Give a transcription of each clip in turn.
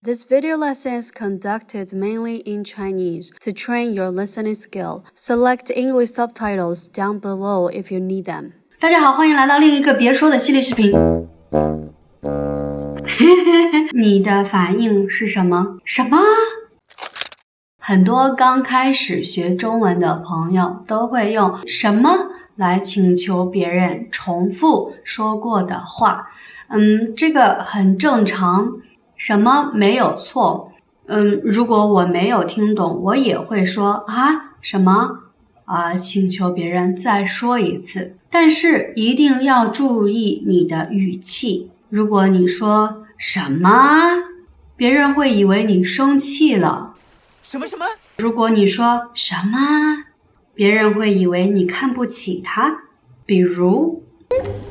This video lesson is conducted mainly in Chinese. To train your listening skill, select English subtitles down below if you need them. 大家好，欢迎来到另一个别说的系列视频。你的反应是什么？什么？很多刚开始学中文的朋友都会用什么来请求别人重复说过的话。这个很正常，什么没有错。如果我没有听懂，我也会说什么请求别人再说一次。但是一定要注意你的语气。如果你说什么，别人会以为你生气了。什么？如果你说什么，别人会以为你看不起他。比如，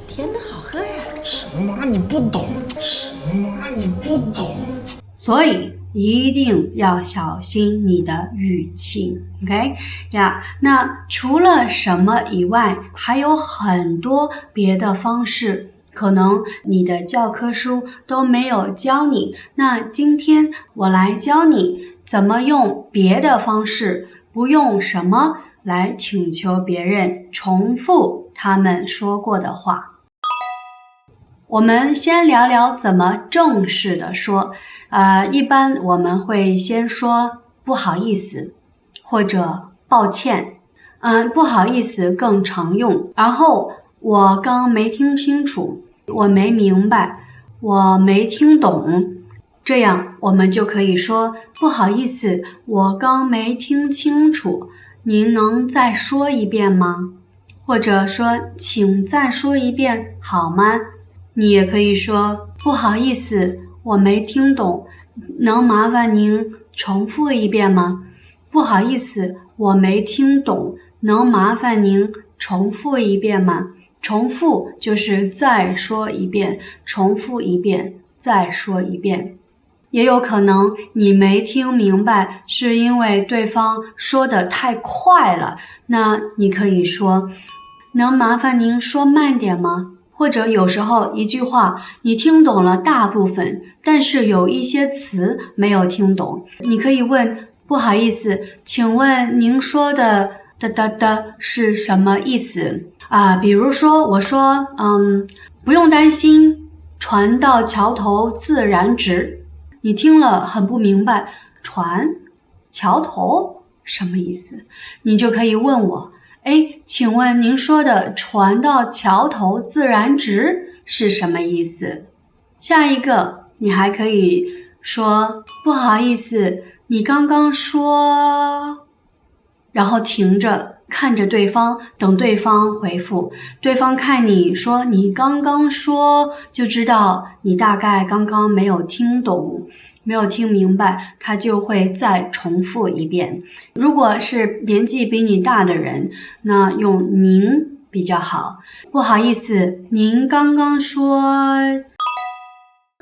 甜的好喝呀！什么你不懂？什么你不懂？所以一定要小心你的语气 ，OK 呀？那除了什么以外，还有很多别的方式，可能你的教科书都没有教你。那今天我来教你怎么用别的方式，不用什么来请求别人重复他们说过的话。我们先聊聊怎么正式的说。一般我们会先说不好意思或者抱歉。不好意思更常用。然后我刚没听清楚，我没明白，我没听懂。这样我们就可以说不好意思，我刚没听清楚，您能再说一遍吗？或者说请再说一遍好吗？你也可以说不好意思，我没听懂，能麻烦您重复一遍吗？不好意思，我没听懂，能麻烦您重复一遍吗？重复就是再说一遍，重复一遍，再说一遍。也有可能你没听明白，是因为对方说得太快了，那你可以说能麻烦您说慢点吗？或者有时候一句话你听懂了大部分，但是有一些词没有听懂，你可以问不好意思，请问您说的是什么意思比如说我说不用担心，船到桥头自然直。你听了很不明白，船桥头什么意思？你就可以问我请问您说的船到桥头自然直是什么意思？下一个你还可以说不好意思，你刚刚说，然后停着看着对方，等对方回复。对方看你说你刚刚说，就知道你大概刚刚没有听懂，没有听明白，他就会再重复一遍。如果是年纪比你大的人，那用您比较好。不好意思，您刚刚说，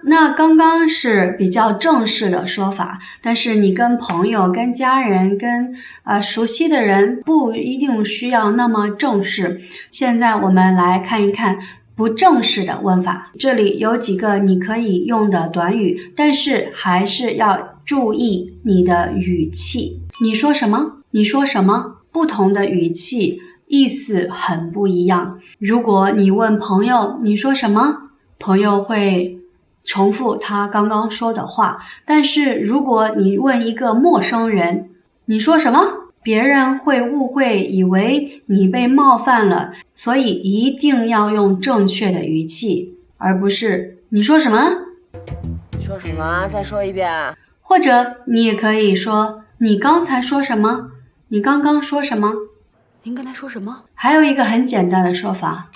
那刚刚是比较正式的说法，但是你跟朋友、跟家人、跟熟悉的人不一定需要那么正式。现在我们来看一看不正式的问法，这里有几个你可以用的短语，但是还是要注意你的语气。你说什么？你说什么？不同的语气意思很不一样。如果你问朋友你说什么，朋友会重复他刚刚说的话。但是如果你问一个陌生人你说什么，别人会误会，以为你被冒犯了，所以一定要用正确的语气，而不是你说什么？你说什么？再说一遍。或者你也可以说你刚才说什么？你刚刚说什么？您刚才说什么？还有一个很简单的说法，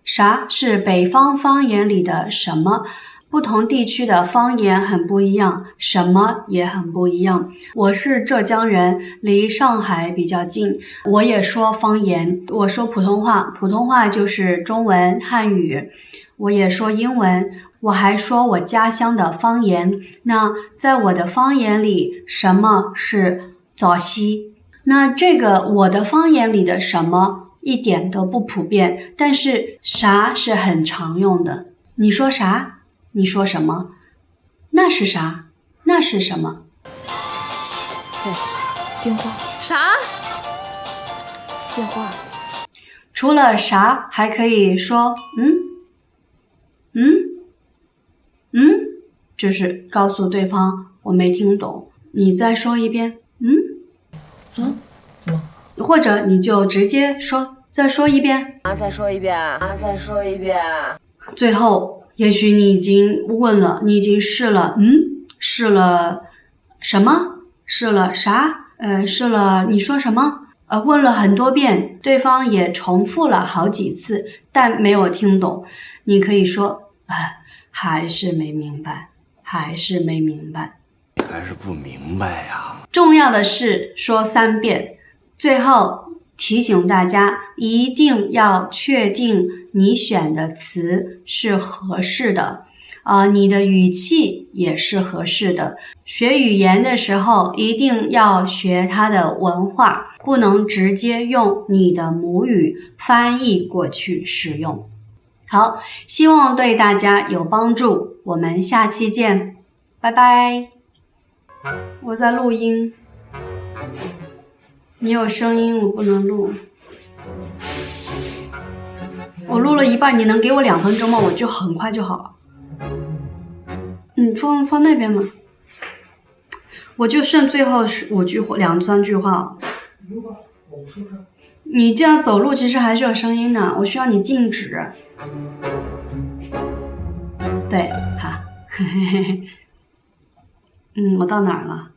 啥是北方方言里的什么。不同地区的方言很不一样，什么也很不一样。我是浙江人，离上海比较近，我也说方言，我说普通话，普通话就是中文汉语，我也说英文，我还说我家乡的方言。那在我的方言里，什么是早西？那这个我的方言里的什么一点都不普遍，但是啥是很常用的。你说啥？你说什么？那是啥？那是什么？电话。啥？电话。除了啥，还可以说就是告诉对方我没听懂，你再说一遍。或者你就直接说再说一遍。再说一遍。再说一遍。最后，也许你已经问了，你已经试了，试了什么？试了啥？试了你说什么？问了很多遍，对方也重复了好几次，但没有听懂。你可以说，还是没明白，还是没明白，还是不明白呀。重要的是说3遍。最后提醒大家，一定要确定你选的词是合适的，你的语气也是合适的。学语言的时候，一定要学它的文化，不能直接用你的母语翻译过去使用。好，希望对大家有帮助，我们下期见，拜拜。我在录音。你有声音，我不能录。我录了一半，你能给我2分钟吗？我就很快就好了。放那边嘛。我就剩最后2、3句话了。你这样走路其实还是有声音的，我需要你静止。对，好。我到哪儿了？